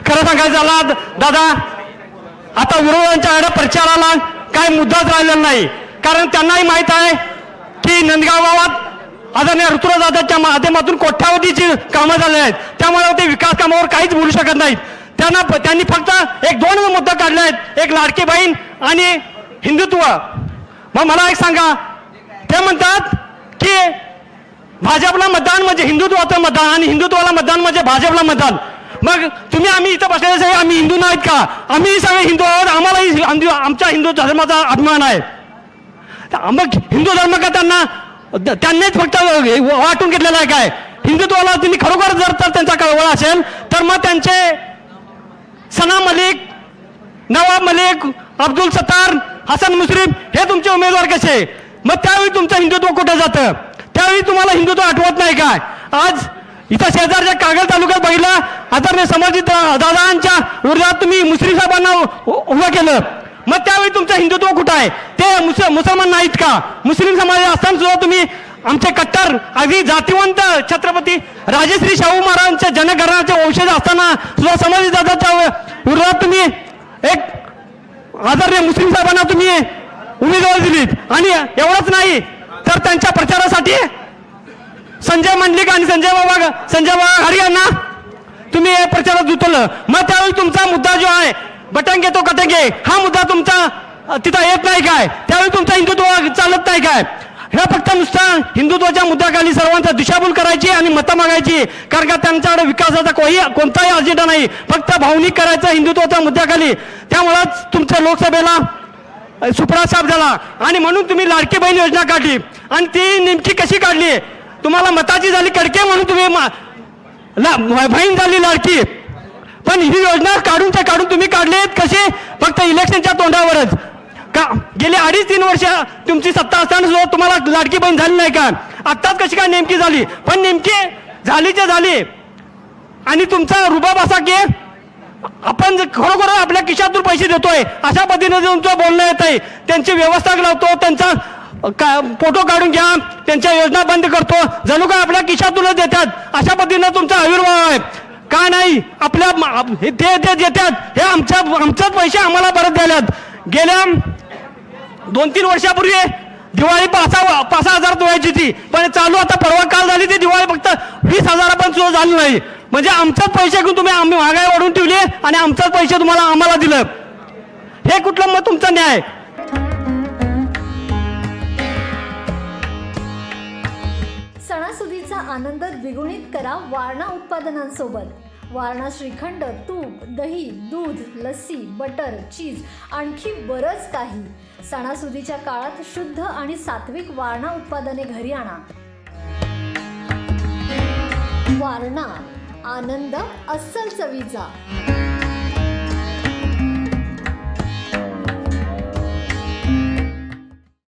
खरं सांगायचं झालं दादा, आता विरोधकांच्याकडे प्रचाराला काय मुद्दाच राहिलेला नाही, कारण त्यांनाही माहित आहे की नंदगाव गावात आदरणीय ऋतुराजदादांच्या माध्यमातून कोट्यावधीची कामं झाली आहेत, त्यामुळे ते विकास कामावर काहीच बोलू शकत नाहीत. त्यांनी फक्त एक दोन मुद्दे काढले आहेत, एक लाडकी बहीण आणि हिंदुत्व. मग मला एक सांगा, ते म्हणतात की भाजपला मतदान म्हणजे हिंदुत्वाचं मतदान आणि हिंदुत्वाला मतदान म्हणजे भाजपला मतदान. मग तुम्ही आम्ही इथं बसलेले सगळे आम्ही हिंदू नाहीत का? आम्ही सगळे हिंदू आहोत, आम्हालाही आमच्या हिंदू धर्माचा अभिमान आहे. मग हिंदू धर्म का त्यांनीच फक्त वाटून घेतलेला आहे काय? हिंदुत्वाला तुम्ही खरोखर जर तर त्यांचा कळवळा असेल तर मग त्यांचे सना मलिक, नवाब मलिक, अब्दुल सत्तार, हसन मुश्रीफ हे तुमचे उमेदवार कसे? मग त्यावेळी तुमचं हिंदुत्व कुठे जातं? त्यावेळी तुम्हाला हिंदुत्व आठवत नाही काय? आज इथं शेजारच्या कागल तालुक्यात बघितलं, आदरणीय समर्जित दादांच्या विरोधात तुम्ही मुस्लिम साहेबांना उभं केलं, मग त्यावेळी तुमचं हिंदुत्व कुठं आहे? ते मुसलमान नाहीत का? मुस्लिम समाज असताना सुद्धा तुम्ही आमचे कट्टर अगदी जातीवंत छत्रपती राजश्री शाहू महाराजांच्या जनगणनाचे वंशज असताना सुद्धा समर्जित दादाच्या विरोधात तुम्ही एक आदरणीय मुस्लिम साहेबांना तुम्ही उमेदवारी दिलीत. आणि एवढंच नाही तर त्यांच्या प्रचारासाठी संजय मंडलिक आणि संजय बाबा हरी यांना तुम्ही प्रचारात उतरलं. मग त्यावेळी तुमचा मुद्दा जो आहे बटंगे तो कटेंगे हा मुद्दा तुमचा तिथं येत नाही काय? त्यावेळी तुमचा हिंदुत्व चालत नाही काय? ह्या फक्त नुसता हिंदुत्वाच्या मुद्द्याखाली सर्वांचा दिशाभूल करायची आणि मतं मागायची, कारण का त्यांच्याकडे विकासाचा कोणताही अजेंडा नाही, फक्त भावनिक करायचं हिंदुत्वाच्या मुद्द्याखाली. त्यामुळंच तुमच्या लोकसभेला सुपरासाप झाला आणि म्हणून तुम्ही लाडकी बहीण योजना काढली. आणि ती नेमकी कशी काढली? तुम्हाला मताची झाली कडके म्हणून तुम्ही बहीण झाली लाडकी, पण ही योजना काढून तुम्ही काढलीत कशी? फक्त इलेक्शनच्या तोंडावरच का? गेली 2.5-3 वर्ष तुमची सत्ता असताना सुद्धा तुम्हाला लाडकी बहीण झाली नाही का? आत्ताच कशी काय नेमकी झाली? पण नेमकी झालीच्या झाली. आणि तुमचा रुबाब असा की आपण खरोखर आपल्या खिशातून पैसे देतोय अशा पद्धतीने तुमचं बोलणं येत आहे. त्यांची व्यवस्था लावतो, त्यांचा फोटो काढून घ्या, त्यांच्या योजना बंद करतो, जणू काय आपल्या खिशातूनच देतात अशा पद्धतीने तुमचा आविर्भाव आहे. का नाही? आपल्या ते देतात, हे आमच्याच पैसे आम्हाला परत द्यायलात. गेल्या 2-3 वर्षापूर्वी दिवाळी 5-6 हजार व्हायची ती, पण चालू आता परवा काल झाली ती दिवाळी फक्त 20,000 पण सुद्धा झाली नाही. म्हणजे आमचाच पैसे घेऊन तुम्ही आम्ही महागाई वाढवून ठेवली आणि आमचाच पैसे आम्हाला दिलं. हे कुठलं मग तुमचा न्याय? सणासुदीचा आनंद द्विगुणित करा वारणा उत्पादनांसोबत. वारणा श्रीखंड, तूप, दही, दूध, लस्सी, बटर, चीज आणखी बरंच काही. सणासुदीच्या काळात शुद्ध आणि सात्विक वारणा उत्पादने घरी आणा. वारणा, आनंद अस्सल चवीचा.